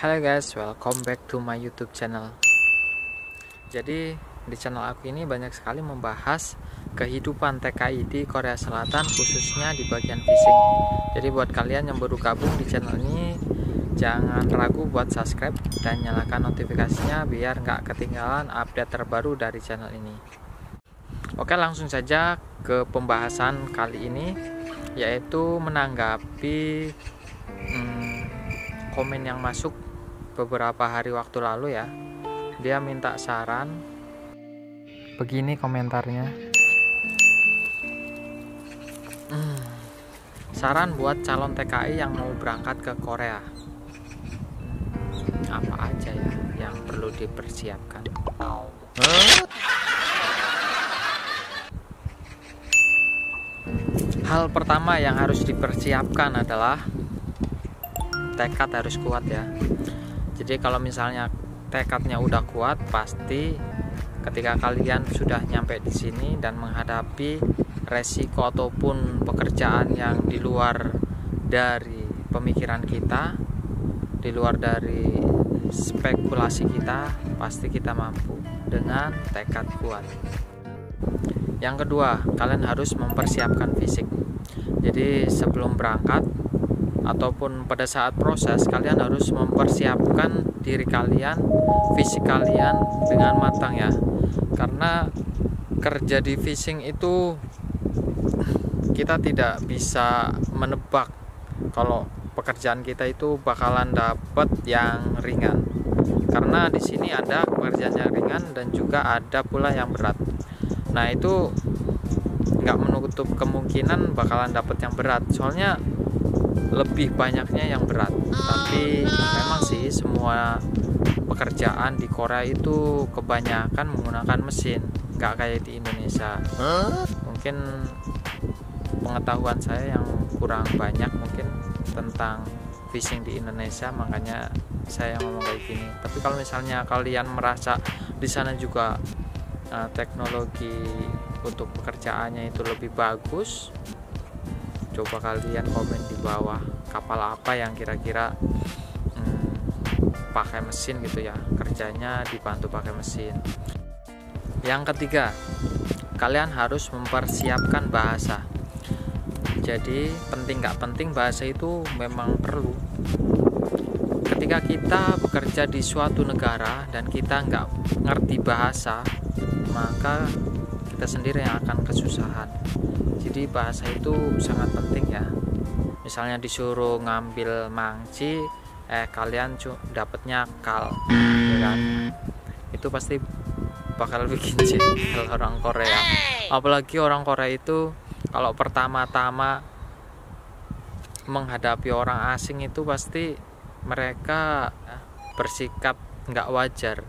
Halo guys, welcome back to my YouTube channel. Jadi di channel aku ini banyak sekali membahas kehidupan TKI di Korea Selatan, khususnya di bagian fishing. Jadi buat kalian yang baru gabung di channel ini, jangan ragu buat subscribe dan nyalakan notifikasinya biar nggak ketinggalan update terbaru dari channel ini. Oke, langsung saja ke pembahasan kali ini, yaitu menanggapi komen yang masuk beberapa hari waktu lalu ya. Dia minta saran. Begini komentarnya. Saran buat calon TKI yang mau berangkat ke Korea. Apa aja ya yang perlu dipersiapkan? Hal pertama yang harus dipersiapkan adalah tekad harus kuat ya. Jadi kalau misalnya tekadnya udah kuat, pasti ketika kalian sudah nyampe di sini dan menghadapi resiko ataupun pekerjaan yang di luar dari pemikiran kita, di luar dari spekulasi kita, pasti kita mampu dengan tekad kuat. Yang kedua, kalian harus mempersiapkan fisik. Jadi sebelum berangkat ataupun pada saat proses, kalian harus mempersiapkan diri kalian, fisik kalian dengan matang ya. Karena kerja di fishing itu kita tidak bisa menebak kalau pekerjaan kita itu bakalan dapat yang ringan. Karena di sini ada pekerjaan yang ringan dan juga ada pula yang berat. Nah, itu nggak menutup kemungkinan bakalan dapat yang berat, soalnya lebih banyaknya yang berat. Tapi memang sih semua pekerjaan di Korea itu kebanyakan menggunakan mesin, nggak kayak di Indonesia. Mungkin pengetahuan saya yang kurang banyak mungkin tentang fishing di Indonesia, makanya saya ngomong kayak gini. Tapi kalau misalnya kalian merasa di sana juga teknologi untuk pekerjaannya itu lebih bagus, coba kalian komen di bawah kapal apa yang kira-kira pakai mesin gitu ya, kerjanya dibantu pakai mesin. Yang ketiga, kalian harus mempersiapkan bahasa. Jadi penting nggak penting, bahasa itu memang perlu. Ketika kita bekerja di suatu negara dan kita nggak ngerti bahasa, maka kita sendiri yang akan kesusahan. Jadi bahasa itu sangat penting ya. Misalnya disuruh ngambil mangci, kalian dapetnya kal, ya kan? Itu pasti bakal bikin jengkel orang Korea. Apalagi orang Korea itu kalau pertama-tama menghadapi orang asing itu pasti mereka bersikap nggak wajar,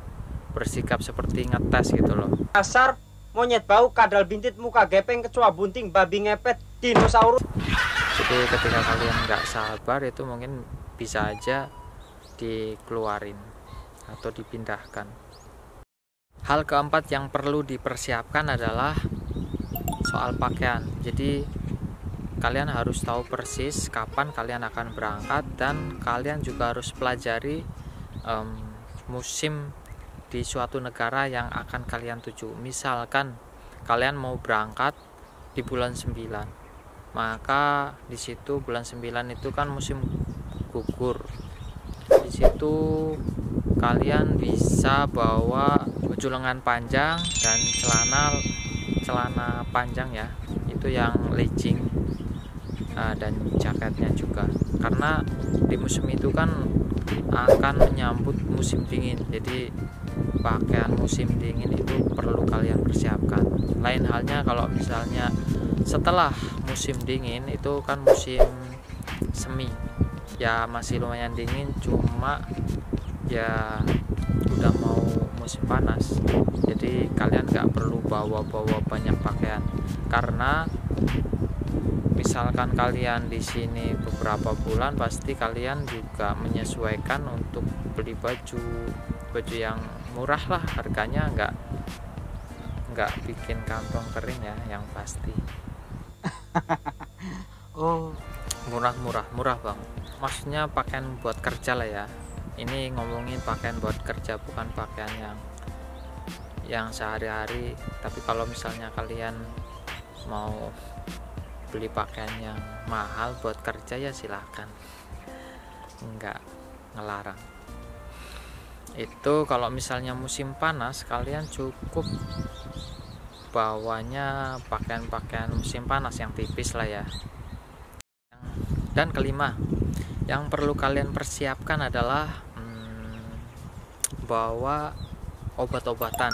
bersikap seperti ngetes gitu loh. Dasar monyet bau, kadal bintit, muka gepeng, kecoa bunting, babi ngepet, dinosaurus. Jadi ketika kalian nggak sabar itu mungkin bisa aja dikeluarin atau dipindahkan. Hal keempat yang perlu dipersiapkan adalah soal pakaian. Jadi kalian harus tahu persis kapan kalian akan berangkat, dan kalian juga harus pelajari musim di suatu negara yang akan kalian tuju. Misalkan kalian mau berangkat di bulan 9, maka di situ bulan 9 itu kan musim gugur. Di situ kalian bisa bawa baju lengan panjang dan celana panjang ya, itu yang legging, dan jaketnya juga. Karena di musim itu kan akan menyambut musim dingin, jadi pakaian musim dingin itu perlu kalian persiapkan. Lain halnya kalau misalnya setelah musim dingin, itu kan musim semi ya, masih lumayan dingin, cuma ya udah mau musim panas. Jadi kalian nggak perlu bawa banyak pakaian, karena misalkan kalian di sini beberapa bulan, pasti kalian juga menyesuaikan untuk beli baju yang murah lah, harganya nggak bikin kantong kering ya, yang pasti. Oh, murah bang, maksudnya pakaian buat kerja lah ya, Ini ngomongin pakaian buat kerja, bukan pakaian yang sehari-hari. Tapi kalau misalnya kalian mau beli pakaian yang mahal buat kerja ya silahkan, enggak ngelarang. Itu kalau misalnya musim panas, kalian cukup bawanya pakaian-pakaian musim panas yang tipis lah ya. Dan kelima, yang perlu kalian persiapkan adalah bawa obat-obatan.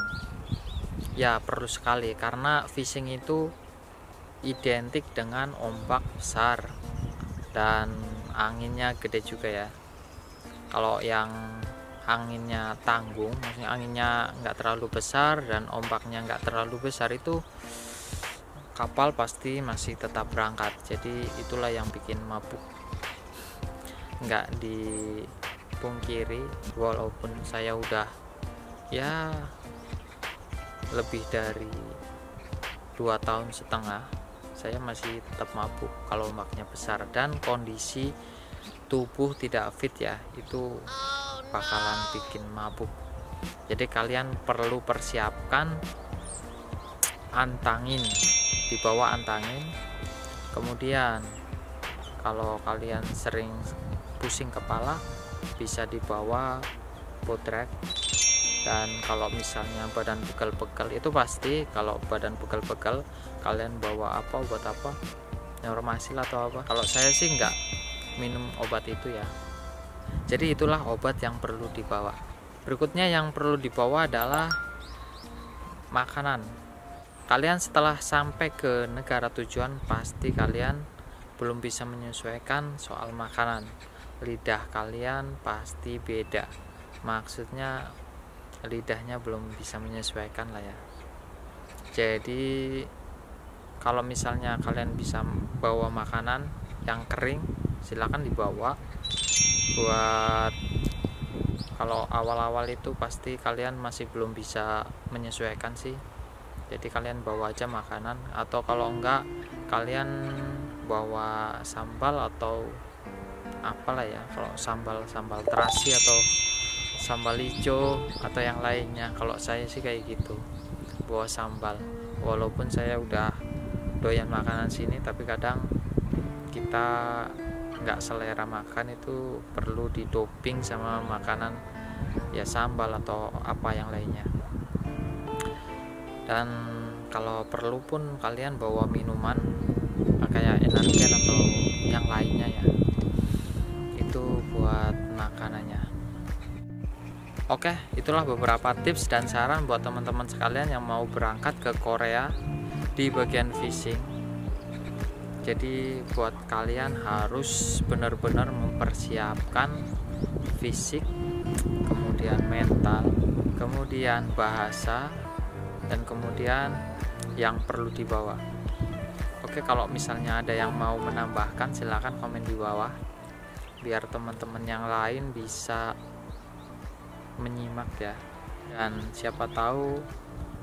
Ya perlu sekali, karena fishing itu identik dengan ombak besar dan anginnya gede juga ya. Kalau yang anginnya tanggung, maksudnya anginnya nggak terlalu besar dan ombaknya nggak terlalu besar, itu kapal pasti masih tetap berangkat. Jadi itulah yang bikin mabuk, nggak dipungkiri. Walaupun saya udah ya lebih dari 2,5 tahun, saya masih tetap mabuk kalau ombaknya besar dan kondisi tubuh tidak fit ya, itu bakalan bikin mabuk. Jadi kalian perlu persiapkan antangin, dibawa antangin. Kemudian kalau kalian sering pusing kepala, bisa dibawa podrek. Dan kalau misalnya badan pegal-pegal, itu pasti kalau badan pegal-pegal kalian bawa apa, obat apa, Normasil atau apa. Kalau saya sih nggak minum obat itu ya. Jadi itulah obat yang perlu dibawa. Berikutnya yang perlu dibawa adalah makanan. Kalian setelah sampai ke negara tujuan, pasti kalian belum bisa menyesuaikan soal makanan. Lidah kalian pasti beda, maksudnya lidahnya belum bisa menyesuaikan lah ya. Jadi kalau misalnya kalian bisa bawa makanan yang kering, silakan dibawa. Buat kalau awal-awal itu pasti kalian masih belum bisa menyesuaikan sih, jadi kalian bawa aja makanan. Atau kalau enggak, kalian bawa sambal atau apalah ya, kalau sambal terasi atau sambal hijau atau yang lainnya. Kalau saya sih kayak gitu, bawa sambal. Walaupun saya udah doyan makanan sini, tapi kadang kita nggak selera makan, itu perlu didoping sama makanan ya, sambal atau apa yang lainnya. Dan kalau perlu pun kalian bawa minuman kayak energen atau yang lainnya ya, itu buat makanannya. Oke, itulah beberapa tips dan saran buat teman-teman sekalian yang mau berangkat ke Korea di bagian fishing. Jadi buat kalian harus benar-benar mempersiapkan fisik, kemudian mental, kemudian bahasa, dan kemudian yang perlu dibawa. Oke, kalau misalnya ada yang mau menambahkan, silahkan komen di bawah biar teman-teman yang lain bisa menyimak ya. Dan siapa tahu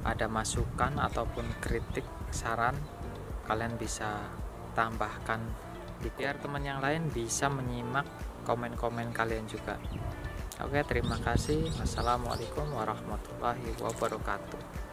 ada masukan ataupun kritik, saran, kalian bisa tambahkan biar teman yang lain bisa menyimak komen-komen kalian juga. Oke, terima kasih. Wassalamualaikum warahmatullahi wabarakatuh.